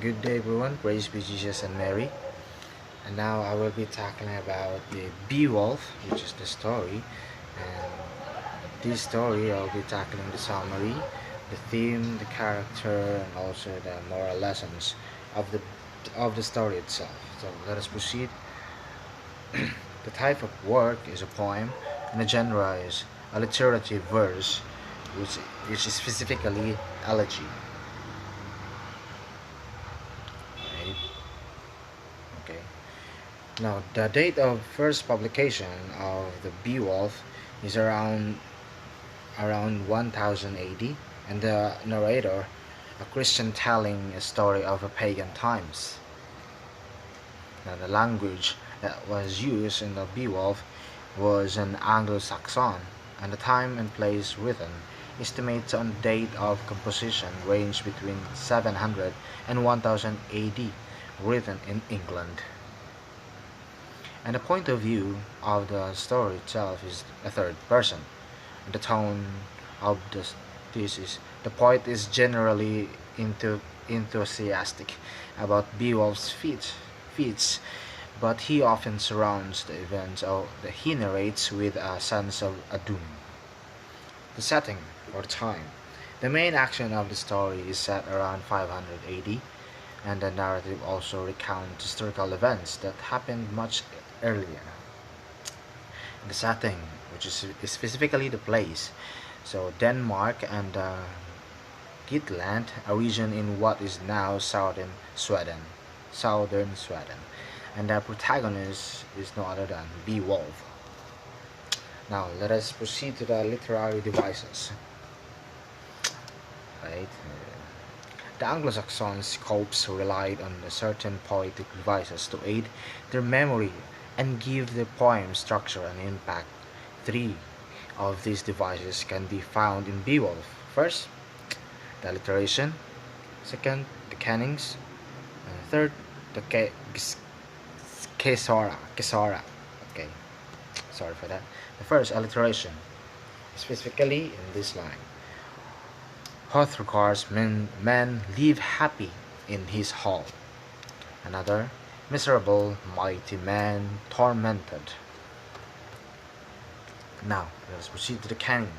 Good day, everyone. Praise be Jesus and Mary. And now I will be talking about the Beowulf, which is the story. And this story, I'll be tackling the summary, the theme, the character, and also the moral lessons of the story itself. So let us proceed. The type of work is a poem, and the genre is alliterative verse, which is specifically elegy. Right? Okay. Now, the date of first publication of the Beowulf is around 1000 AD, and the narrator, a Christian telling a story of a pagan times. Now, the language that was used in the Beowulf was an Anglo-Saxon, and the time and place written estimates on the date of composition range between 700 and 1000 AD, written in England. And the point of view of the story itself is a third person. The tone of this is the poet is generally enthusiastic about Beowulf's feats, but he often surrounds the events that he narrates with a sense of a doom. The setting or time. The main action of the story is set around 500 AD, and the narrative also recounts historical events that happened much earlier. The setting, which is specifically the place, so Denmark and Gitland, a region in what is now southern Sweden, and the protagonist is no other than Beowulf. Now let us proceed to the literary devices. Right. The Anglo-Saxon scopes relied on certain poetic devices to aid their memory and give the poem structure and impact. Three of these devices can be found in Beowulf. First, the alliteration. Second, the cannings. And third, the kesora. Okay, sorry for that. The first, alliteration, specifically in this line. Hrothgar's men live happy in his hall. Another, miserable mighty man tormented. Now, let us proceed to the canon.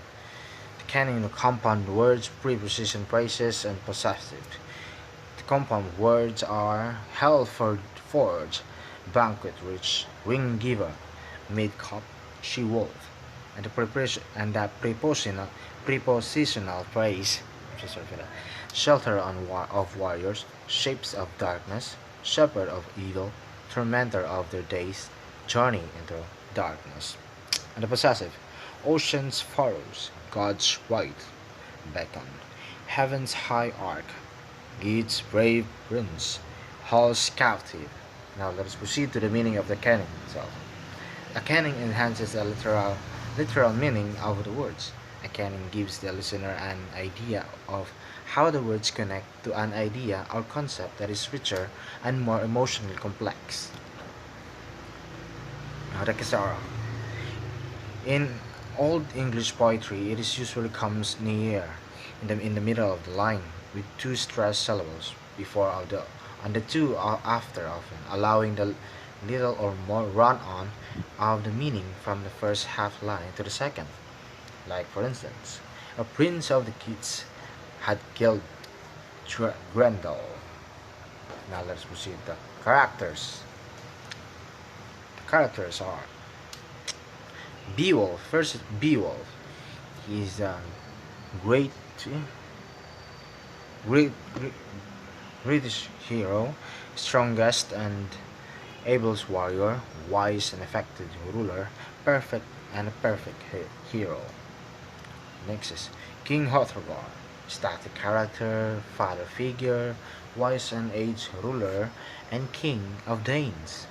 The canon of compound words, preposition phrases, and possessive. The compound words are Helford forge, banquet rich, ring giver, maid cup, she wolf, and the prepositional phrase, shelter of warriors, shapes of darkness, shepherd of evil, tormentor of their days, journey into darkness. And the possessive, ocean's furrows, God's right, beckon, heaven's high arc, Gid's brave prince, Hall's captive. Now let us proceed to the meaning of the canon itself. A canon enhances the literal meaning of the words. A canon gives the listener an idea of how the words connect to an idea or concept that is richer and more emotionally complex. Now the Kesara. In Old English poetry, it is usually comes near in the middle of the line with two stressed syllables before of the and the two are after, often allowing the little or more run-on of the meaning from the first half line to the second. Like for instance, a prince of the Geats had killed Grendel. Now let's proceed. The characters. The characters are Beowulf. First, Beowulf. He's a great, great, great British hero, strongest and ablest warrior, wise and effective ruler, perfect hero. Next is King Hrothgar, static character, father figure, wise and aged ruler, and king of Danes.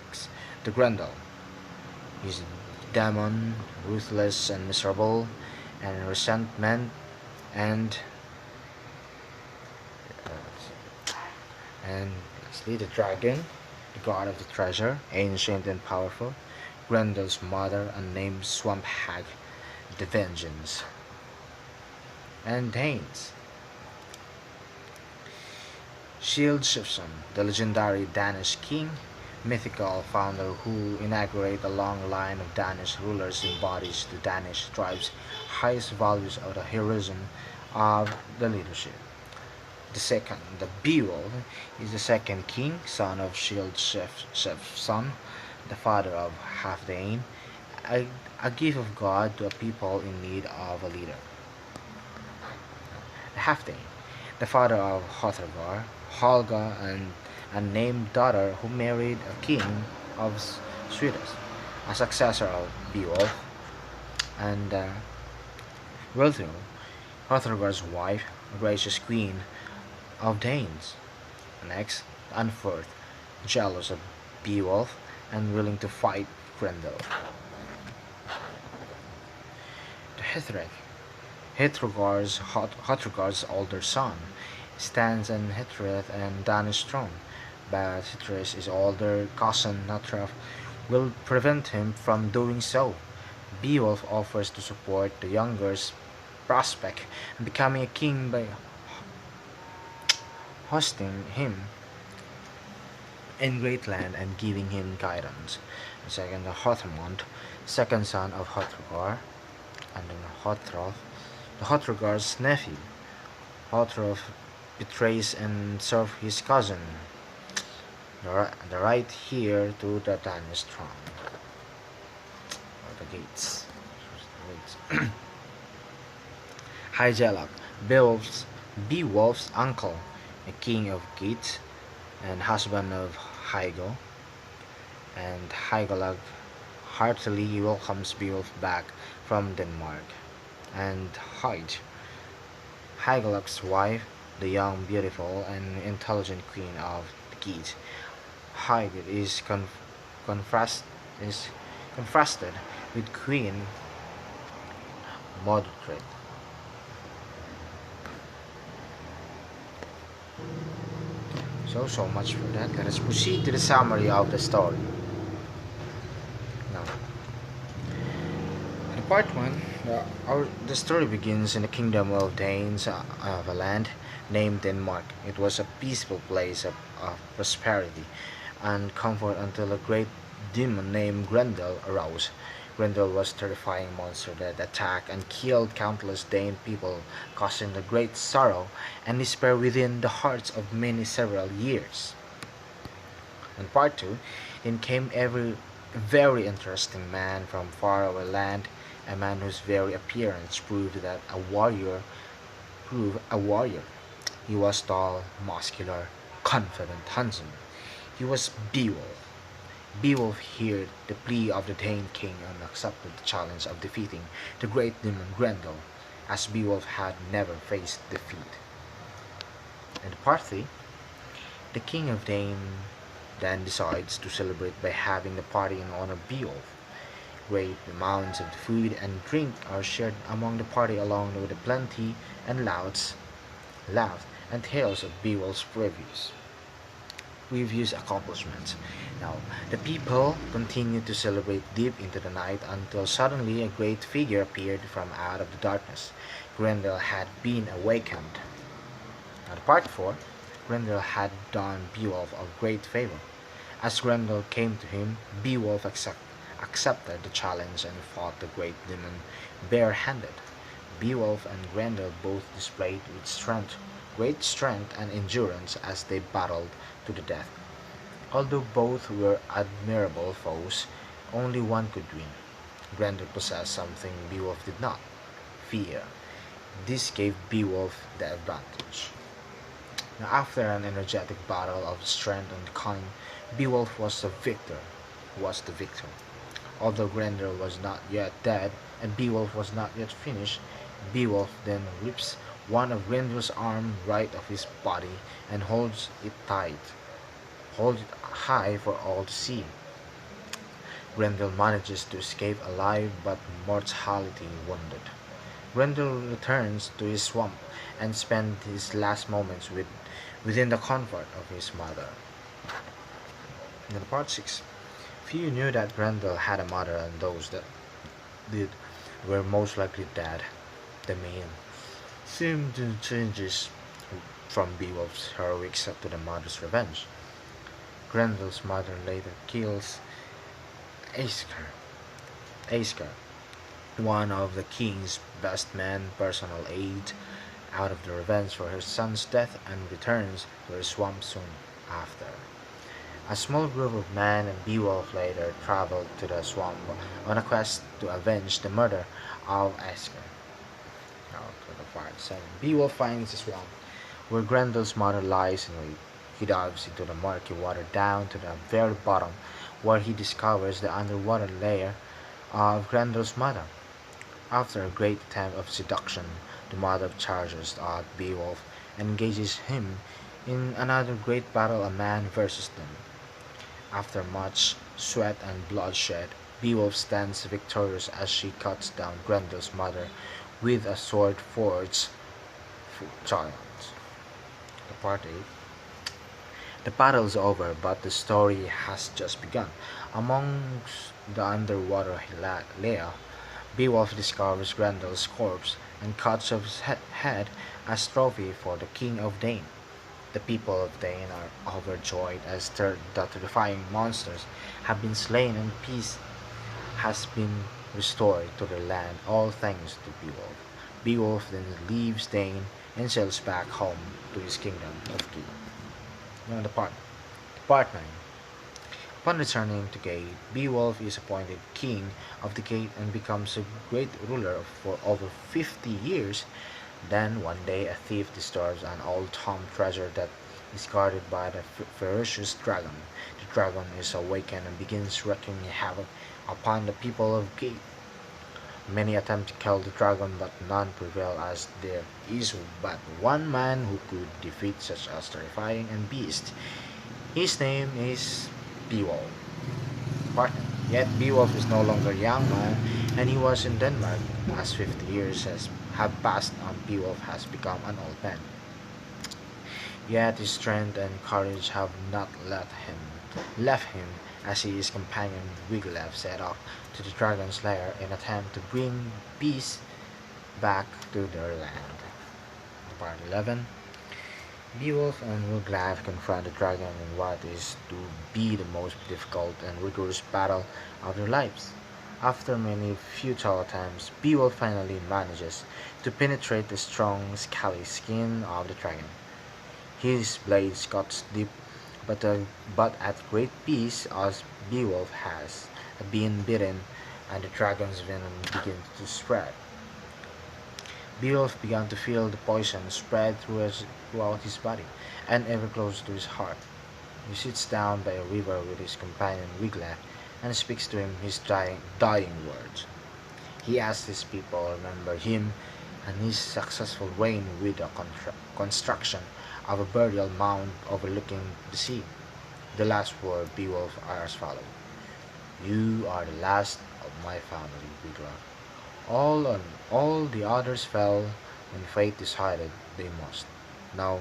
Next, the Grendel. He's demon, ruthless and miserable, and resentment and and lastly the dragon, the god of the treasure, ancient and powerful. Grendel's mother, unnamed swamp hag, the vengeance. And Danes. Shildshifson, the legendary Danish king, mythical founder who inaugurated a long line of Danish rulers, embodies the Danish tribe's highest values of the heroism of the leadership. The second, the Beowulf, is the second king, son of Shildshifson, the father of Halfdane, a, a gift of God to a people in need of a leader. Halfdane, the father of Hrothgar, Holga, and a named daughter who married a king of Sweden, a successor of Beowulf, and Hrothgar, Hrothgar's wife, a gracious queen of Danes. Next, Unferth, jealous of Beowulf and willing to fight Grendel. The Hithred, Hrothgar's older son, stands on Hithred and Danish throne, but Hithred's older cousin Natraf will prevent him from doing so. Beowulf offers to support the younger's prospect in becoming a king by hosting him in great land and giving him guidance. The second, Hrothmond, second son of Hrothgar, and then Hothroth, the Hrothgar's nephew. Hothroth betrays and serves his cousin, the right heir to the Danish throne. Or the gates. Hygelac, Beowulf's uncle, the king of Geats and husband of Hygel, and Hygelac heartily welcomes Beowulf back from Denmark. And Hygelac's wife, the young, beautiful, and intelligent queen of the Geats. Hygel is contrasted with Queen Modred. So much for that. Let us proceed to the summary of the story. Now, in part 1, the story begins in the kingdom of Danes of a land named Denmark. It was a peaceful place of prosperity and comfort until a great demon named Grendel arose. Grendel was a terrifying monster that attacked and killed countless Dane people, causing a great sorrow and despair within the hearts of many several years. In part 2, in came every very interesting man from faraway land, a man whose very appearance proved a warrior. He was tall, muscular, confident, handsome. He was Beowulf. Beowulf heard the plea of the Dane king and accepted the challenge of defeating the great demon Grendel, as Beowulf had never faced defeat. In part 3, the king of Dane then decides to celebrate by having the party in honor of Beowulf. Great amounts of food and drink are shared among the party along with the plenty and laughs and tales of Beowulf's previous accomplishments. Now, the people continued to celebrate deep into the night until suddenly a great figure appeared from out of the darkness. Grendel had been awakened. Now, part 4, Grendel had done Beowulf a great favor. As Grendel came to him, Beowulf accepted the challenge and fought the great demon barehanded. Beowulf and Grendel both displayed great strength and endurance as they battled to the death. Although both were admirable foes, only one could win. Grendel possessed something Beowulf did not: fear. This gave Beowulf the advantage. Now, after an energetic battle of strength and cunning, Beowulf was the victor. Although Grendel was not yet dead and Beowulf was not yet finished, Beowulf then rips one of Grendel's arms right off his body and holds it high for all to see. Grendel manages to escape alive but mortally wounded. Grendel returns to his swamp and spends his last moments within the comfort of his mother. In part 6, few knew that Grendel had a mother, and those that did were most likely dead. The man seemed to changes From Beowulf's heroics to the mother's revenge. Grendel's mother later kills Askar, Askar, one of the king's best men, personal aide, out of the revenge for her son's death and returns to her swamp soon after. A small group of men and Beowulf later traveled to the swamp on a quest to avenge the murder of Askar. Now to the part 7. Beowulf finds the swamp where Grendel's mother lies in wait. He dives into the murky water down to the very bottom where he discovers the underwater lair of Grendel's mother. After a great attempt of seduction, the mother charges at Beowulf and engages him in another great battle, a man versus them. After much sweat and bloodshed, Beowulf stands victorious as she cuts down Grendel's mother with a sword forged for giants. The part 8. The battle is over, but the story has just begun. Amongst the underwater layer, Beowulf discovers Grendel's corpse and cuts off his head as trophy for the king of Dane. The people of Dane are overjoyed as the terrifying monsters have been slain and peace has been restored to their land, all thanks to Beowulf. Beowulf then leaves Dane and sails back home to his kingdom of Geat. Now part 9. Upon returning to Geat, Beowulf is appointed king of the Geat and becomes a great ruler for over 50 years. Then one day a thief disturbs an old tomb treasure that is guarded by the ferocious dragon. The dragon is awakened and begins wreaking havoc upon the people of Geat. Many attempt to kill the dragon, but none prevail, as there is but one man who could defeat such a terrifying beast. His name is Beowulf. Partner. Yet Beowulf is no longer a young man, and he was in Denmark, as 50 years have passed and Beowulf has become an old man. Yet his strength and courage have not left him, as his companion Wiglaf set off to the dragon's lair in attempt to bring peace back to their land. Part 11. Beowulf and Wiglaf confront the dragon in what is to be the most difficult and rigorous battle of their lives. After many futile attempts, Beowulf finally manages to penetrate the strong, scaly skin of the dragon. His blade cuts deep, but at great peace, as Beowulf has been bitten, and the dragon's venom begins to spread. Beowulf began to feel the poison spread throughout his body, and ever closer to his heart. He sits down by a river with his companion Wiglaf and speaks to him his dying words. He asks his people to remember him and his successful reign with the construction of a burial mound overlooking the sea. The last word Beowulf are as follows: "You are the last of my family, Wiglaf. All the others fell when fate decided they must. Now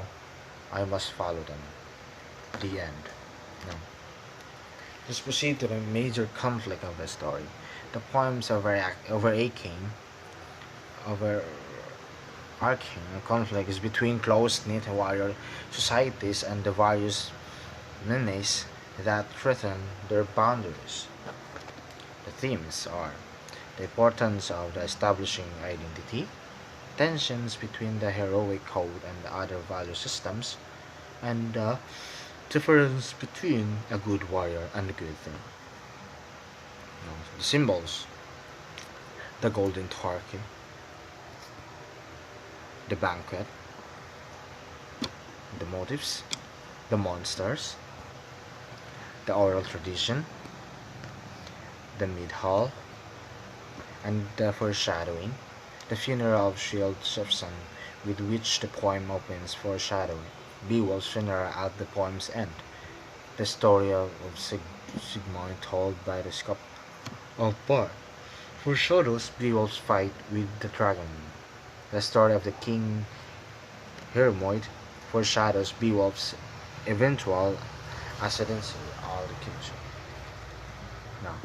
I must follow them." The end. Now, let's proceed to the major conflict of the story. The poems are very overarching conflict is between close-knit warrior societies and the various menaces that threaten their boundaries. The themes are the importance of the establishing identity, tensions between the heroic code and the other value systems, and the difference between a good warrior and a good thing. Now, the symbols: the golden turkey, the banquet, the motives, the monsters, the oral tradition, the mid-hall, and the foreshadowing, the funeral of Shield Shifson, with which the poem opens, foreshadowing Beowulf's funeral at the poem's end, the story of Sigmund told by the scope of Bard, foreshadows Beowulf's fight with the dragon, the story of the King Hermod foreshadows Beowulf's eventual ascendancy of the kingship. Now,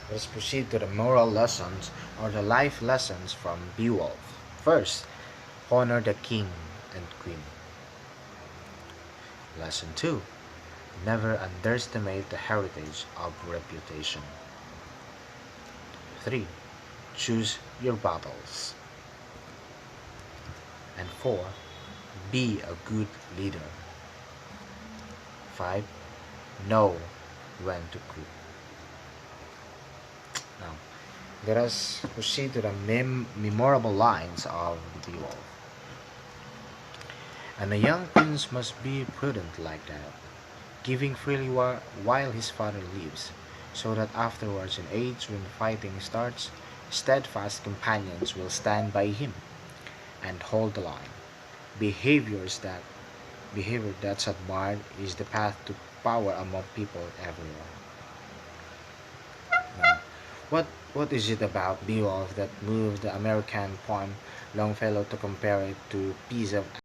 let's proceed to the moral lessons or the life lessons from Beowulf. First, honor the king and queen. Lesson 2. Never underestimate the heritage of reputation. 3. Choose your battles. And 4. Be a good leader. 5. Know when to quit. Now, let us proceed to the memorable lines of Beowulf. And a young prince must be prudent like that, giving freely while his father lives, so that afterwards in age when fighting starts, steadfast companions will stand by him and hold the line. Behaviors that Behavior that's admired is the path to power among people everywhere. Now, what is it about Beowulf that moved the American poem Longfellow to compare it to piece of